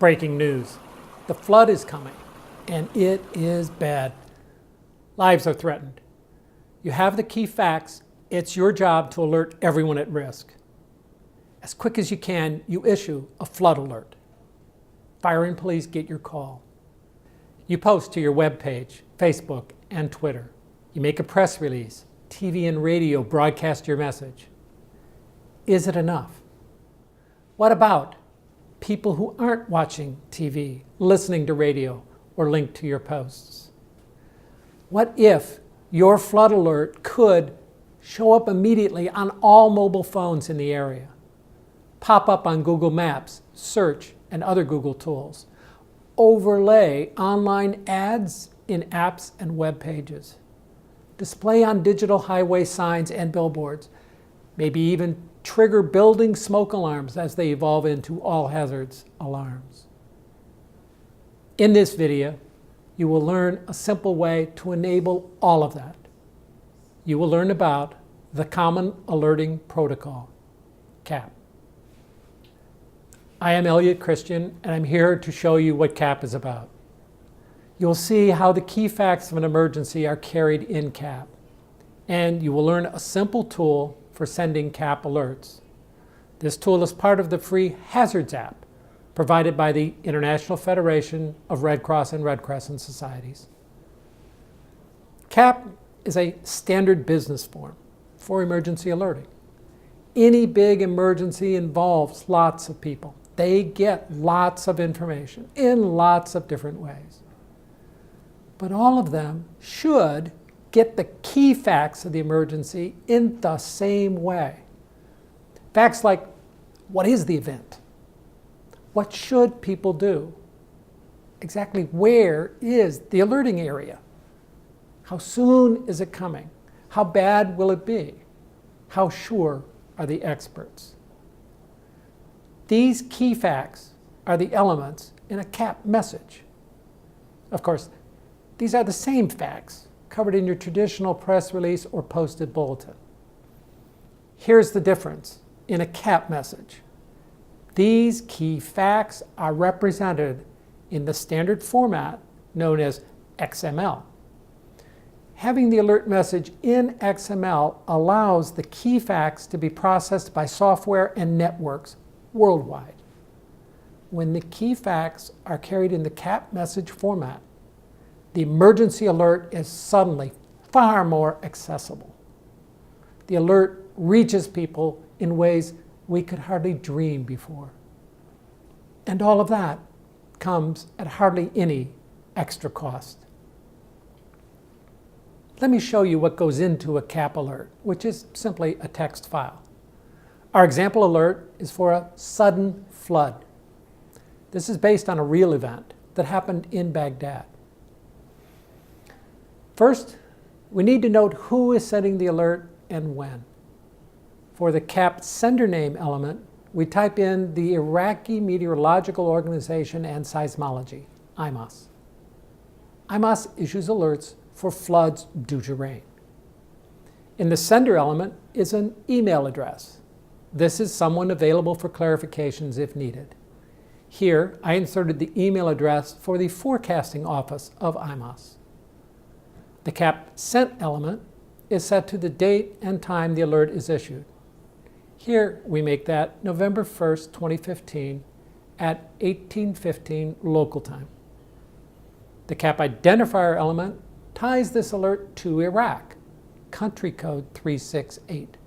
Breaking news. The flood is coming, and it is bad. Lives are threatened. You have the key facts. It's your job to alert everyone at risk. As quick as you can, you issue a flood alert. Fire and police get your call. You post to your webpage, Facebook, and Twitter. You make a press release. TV and radio broadcast your message. Is it enough? What about people who aren't watching TV, listening to radio, or linked to your posts? What if your flood alert could show up immediately on all mobile phones in the area, pop up on Google Maps, search, and other Google tools, overlay online ads in apps and web pages, display on digital highway signs and billboards, maybe even trigger building smoke alarms as they evolve into all hazards alarms? In this video, you will learn a simple way to enable all of that. You will learn about the Common Alerting Protocol, CAP. I am Elliot Christian, and I'm here to show you what CAP is about. You'll see how the key facts of an emergency are carried in CAP, and you will learn a simple tool for sending CAP alerts. This tool is part of the free Hazards app provided by the International Federation of Red Cross and Red Crescent Societies. CAP is a standard business form for emergency alerting. Any big emergency involves lots of people. They get lots of information in lots of different ways. But all of them should get the key facts of the emergency in the same way. Facts like, what is the event? What should people do? Exactly where is the alerting area? How soon is it coming? How bad will it be? How sure are the experts? These key facts are the elements in a CAP message. Of course, these are the same facts covered in your traditional press release or posted bulletin. Here's the difference in a CAP message. These key facts are represented in the standard format known as XML. Having the alert message in XML allows the key facts to be processed by software and networks worldwide. When the key facts are carried in the CAP message format, the emergency alert is suddenly far more accessible. The alert reaches people in ways we could hardly dream before. And all of that comes at hardly any extra cost. Let me show you what goes into a CAP alert, which is simply a text file. Our example alert is for a sudden flood. This is based on a real event that happened in Baghdad. First, we need to note who is sending the alert and when. For the CAP sender name element, we type in the Iraqi Meteorological Organization and Seismology, IMOS. IMOS issues alerts for floods due to rain. In the sender element is an email address. This is someone available for clarifications if needed. Here, I inserted the email address for the forecasting office of IMOS. The CAP sent element is set to the date and time the alert is issued. Here, we make that November 1st, 2015 at 18:15 local time. The CAP identifier element ties this alert to Iraq, country code 368.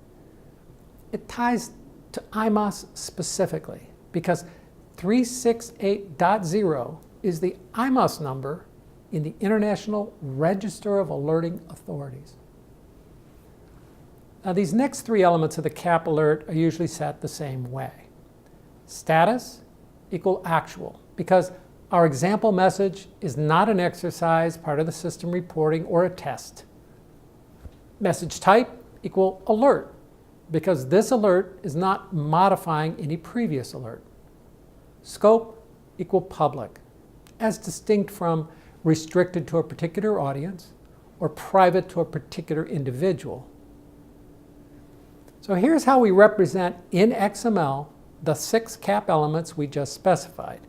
It ties to IMOS specifically because 368.0 is the IMOS number in the International Register of Alerting Authorities. Now, these next three elements of the CAP alert are usually set the same way. Status equal actual, because our example message is not an exercise, part of the system reporting, or a test. Message type equal alert, because this alert is not modifying any previous alert. Scope equal public, as distinct from restricted to a particular audience or private to a particular individual. So here's how we represent in XML the 6 CAP elements we just specified.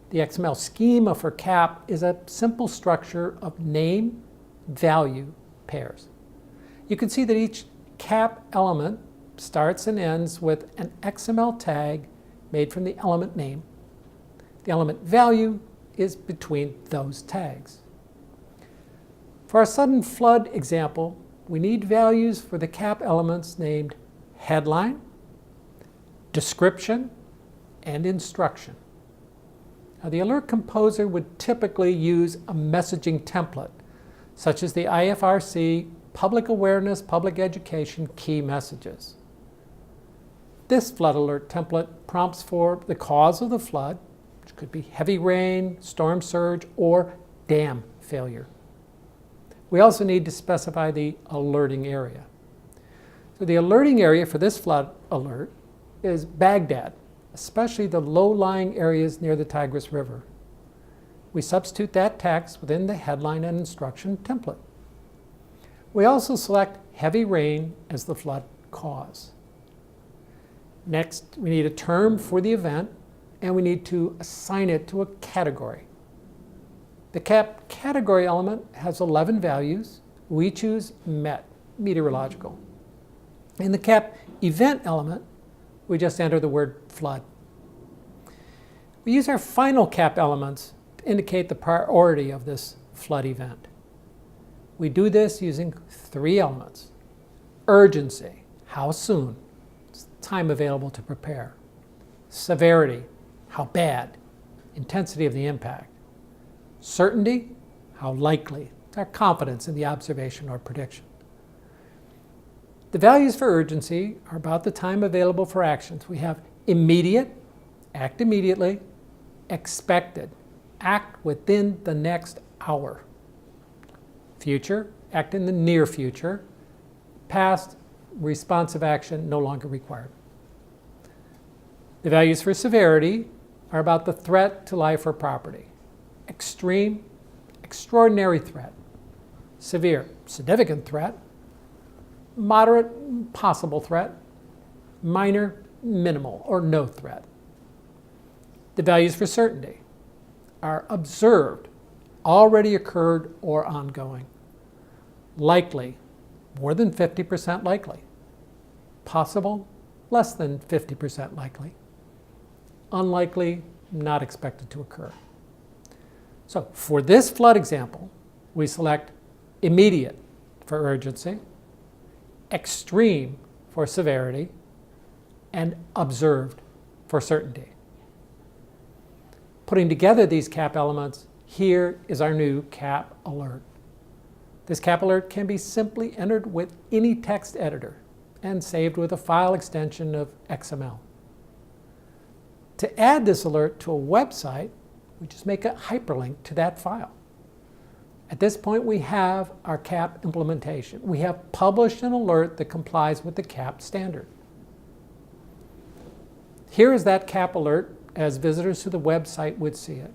The XML schema for CAP is a simple structure of name-value pairs. You can see that each CAP element starts and ends with an XML tag made from the element name. The element value is between those tags. For our sudden flood example, we need values for the CAP elements named headline, description, and instruction. Now, the alert composer would typically use a messaging template, such as the IFRC Public Awareness, Public Education key messages. This flood alert template prompts for the cause of the flood, which could be heavy rain, storm surge, or dam failure. We also need to specify the alerting area. So the alerting area for this flood alert is Baghdad, especially the low-lying areas near the Tigris River. We substitute that text within the headline and instruction template. We also select heavy rain as the flood cause. Next, we need a term for the event, and we need to assign it to a category. The CAP category element has 11 values. We choose MET, meteorological. In the CAP event element, we just enter the word flood. We use our final CAP elements to indicate the priority of this flood event. We do this using 3 elements. Urgency, how soon, it's time available to prepare. Severity, how bad, intensity of the impact. Certainty, how likely, it's our confidence in the observation or prediction. The values for urgency are about the time available for actions. We have immediate, act immediately, expected, act within the next hour. Future, act in the near future. Past, responsive action no longer required. The values for severity are about the threat to life or property. Extreme, extraordinary threat. Severe, significant threat. Moderate, possible threat. Minor, minimal or no threat. The values for certainty are observed, already occurred, or ongoing. Likely, more than 50% likely. Possible, less than 50% likely. Unlikely, not expected to occur. So for this flood example, we select immediate for urgency, extreme for severity, and observed for certainty. Putting together these CAP elements, here is our new CAP alert. This CAP alert can be simply entered with any text editor and saved with a file extension of XML. To add this alert to a website, we just make a hyperlink to that file. At this point, we have our CAP implementation. We have published an alert that complies with the CAP standard. Here is that CAP alert as visitors to the website would see it.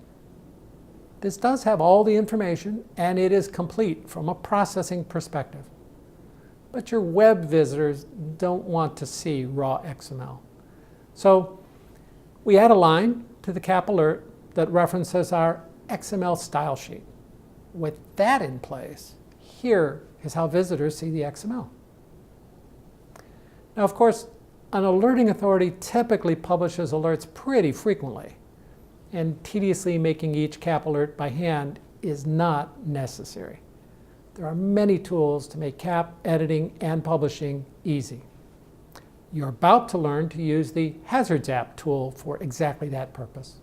This does have all the information, and it is complete from a processing perspective. But your web visitors don't want to see raw XML. So we add a line to the CAP alert that references our XML style sheet. With that in place, here is how visitors see the XML. Now, of course, an alerting authority typically publishes alerts pretty frequently, and tediously making each CAP alert by hand is not necessary. There are many tools to make CAP editing and publishing easy. You're about to learn to use the Hazards app tool for exactly that purpose.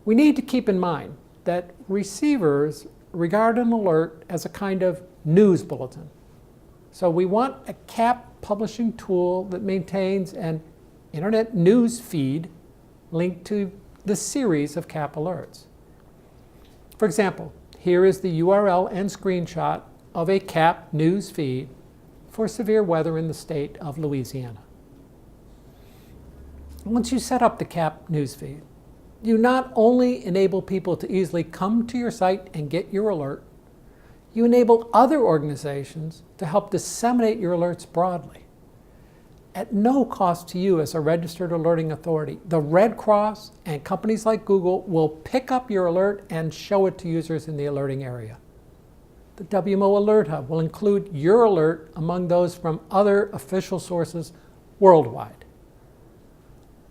We need to keep in mind that receivers regard an alert as a kind of news bulletin. So we want a CAP publishing tool that maintains an internet news feed linked to the series of CAP alerts. For example, here is the URL and screenshot of a CAP news feed for severe weather in the state of Louisiana. Once you set up the CAP news feed, you not only enable people to easily come to your site and get your alert, you enable other organizations to help disseminate your alerts broadly. at no cost to you as a registered alerting authority. The Red Cross and companies like Google will pick up your alert and show it to users in the alerting area. The WMO Alert Hub will include your alert among those from other official sources worldwide.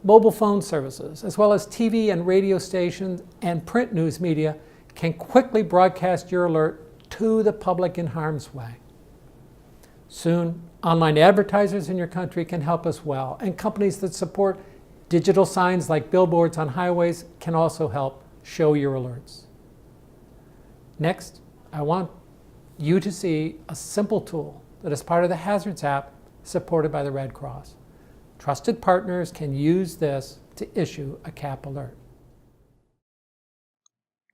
Mobile phone services, as well as TV and radio stations and print news media, can quickly broadcast your alert to the public in harm's way. Soon, online advertisers in your country can help as well, and companies that support digital signs like billboards on highways can also help show your alerts. Next, I want you to see a simple tool that is part of the Hazards app supported by the Red Cross. Trusted partners can use this to issue a CAP alert.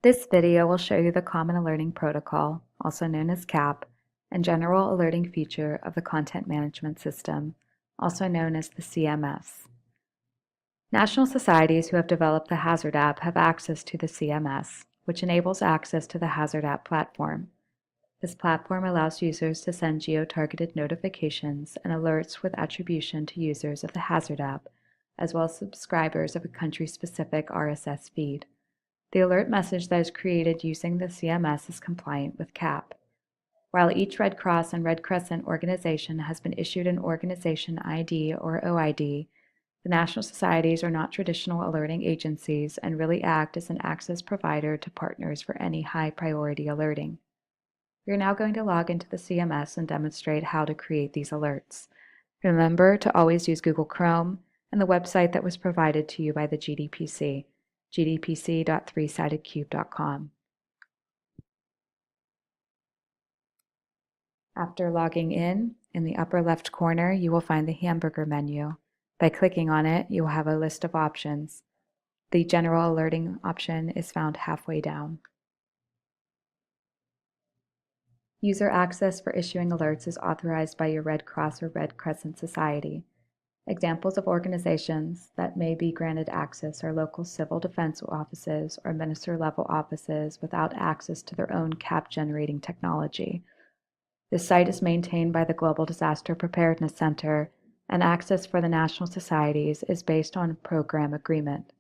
This video will show you the Common Alerting Protocol, also known as CAP, and General Alerting feature of the Content Management System, also known as the CMS. National societies who have developed the Hazard app have access to the CMS, which enables access to the Hazard app platform. This platform allows users to send geo-targeted notifications and alerts with attribution to users of the Hazard app, as well as subscribers of a country-specific RSS feed. The alert message that is created using the CMS is compliant with CAP. While each Red Cross and Red Crescent organization has been issued an organization ID or OID, the national societies are not traditional alerting agencies and really act as an access provider to partners for any high-priority alerting. We are now going to log into the CMS and demonstrate how to create these alerts. Remember to always use Google Chrome and the website that was provided to you by the GDPC, gdpc.threesidedcube.com. After logging in the upper left corner, you will find the hamburger menu. By clicking on it, you will have a list of options. The general alerting option is found halfway down. User access for issuing alerts is authorized by your Red Cross or Red Crescent Society. Examples of organizations that may be granted access are local civil defense offices or minister-level offices without access to their own CAP-generating technology. This site is maintained by the Global Disaster Preparedness Center, and access for the national societies is based on a program agreement.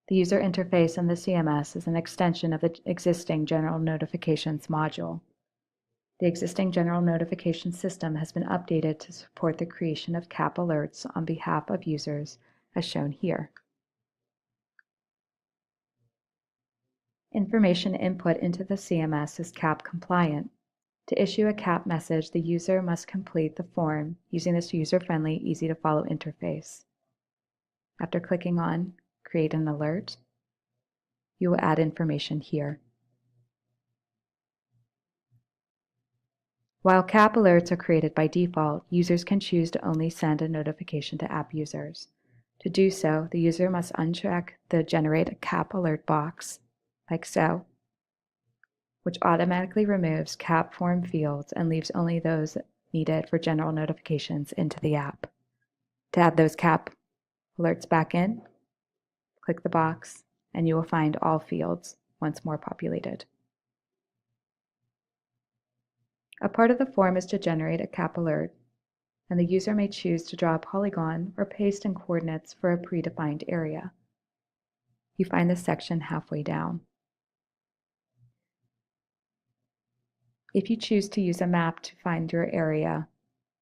The user interface in the CMS is an extension of the existing General Notifications module. The existing General Notification system has been updated to support the creation of CAP alerts on behalf of users, as shown here. Information input into the CMS is CAP compliant. To issue a CAP message, the user must complete the form using this user-friendly, easy-to-follow interface. After clicking on Create an Alert, you will add information here. While CAP alerts are created by default, users can choose to only send a notification to app users. To do so, the user must uncheck the Generate a CAP Alert box, like so, which automatically removes CAP form fields and leaves only those needed for general notifications into the app. To add those CAP alerts back in, click the box, and you will find all fields once more populated. A part of the form is to generate a CAP alert, and the user may choose to draw a polygon or paste in coordinates for a predefined area. You find this section halfway down. If you choose to use a map to find your area,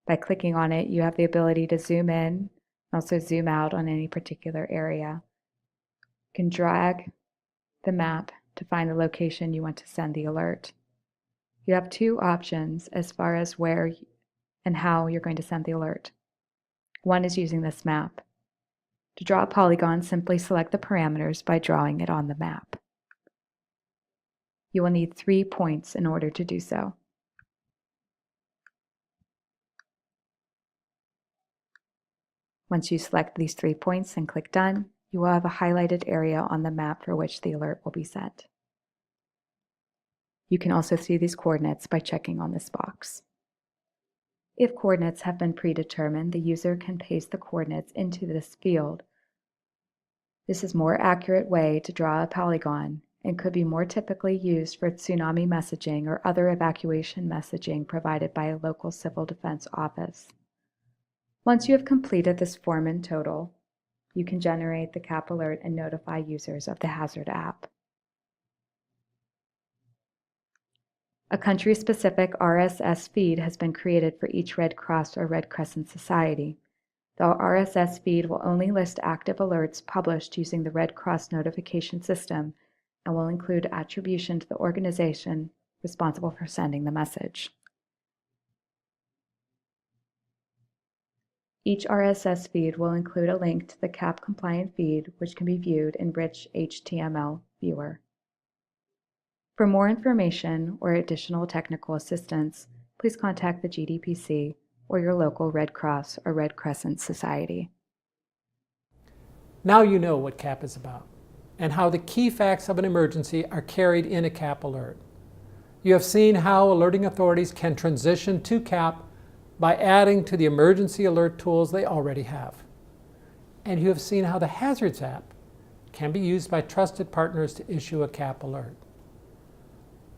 by clicking on it, you have the ability to zoom in and also zoom out on any particular area. You can drag the map to find the location you want to send the alert. You have two options as far as where and how you're going to send the alert. One is using this map. To draw a polygon, simply select the parameters by drawing it on the map. You will need 3 points in order to do so. Once you select these 3 points and click Done, you will have a highlighted area on the map for which the alert will be sent. You can also see these coordinates by checking on this box. If coordinates have been predetermined, the user can paste the coordinates into this field. This is a more accurate way to draw a polygon and could be more typically used for tsunami messaging or other evacuation messaging provided by a local civil defense office. Once you have completed this form in total, you can generate the CAP alert and notify users of the hazard app. A country-specific RSS feed has been created for each Red Cross or Red Crescent Society. The RSS feed will only list active alerts published using the Red Cross notification system and will include attribution to the organization responsible for sending the message. Each RSS feed will include a link to the CAP-compliant feed, which can be viewed in rich HTML viewer. For more information or additional technical assistance, please contact the GDPC or your local Red Cross or Red Crescent Society. Now you know what CAP is about and how the key facts of an emergency are carried in a CAP alert. You have seen how alerting authorities can transition to CAP by adding to the emergency alert tools they already have. And you have seen how the Hazards app can be used by trusted partners to issue a CAP alert.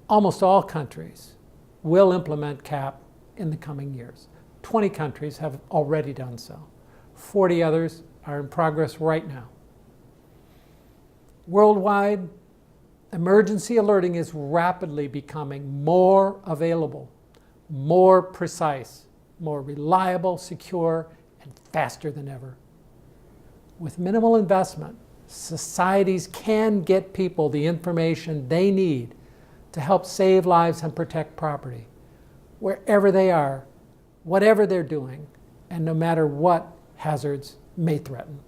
Almost all countries will implement CAP in the coming years. 20 countries have already done so. 40 others are in progress right now. Worldwide, emergency alerting is rapidly becoming more available, more precise, more reliable, secure, and faster than ever. With minimal investment, societies can get people the information they need to help save lives and protect property, wherever they are, whatever they're doing, and no matter what hazards may threaten.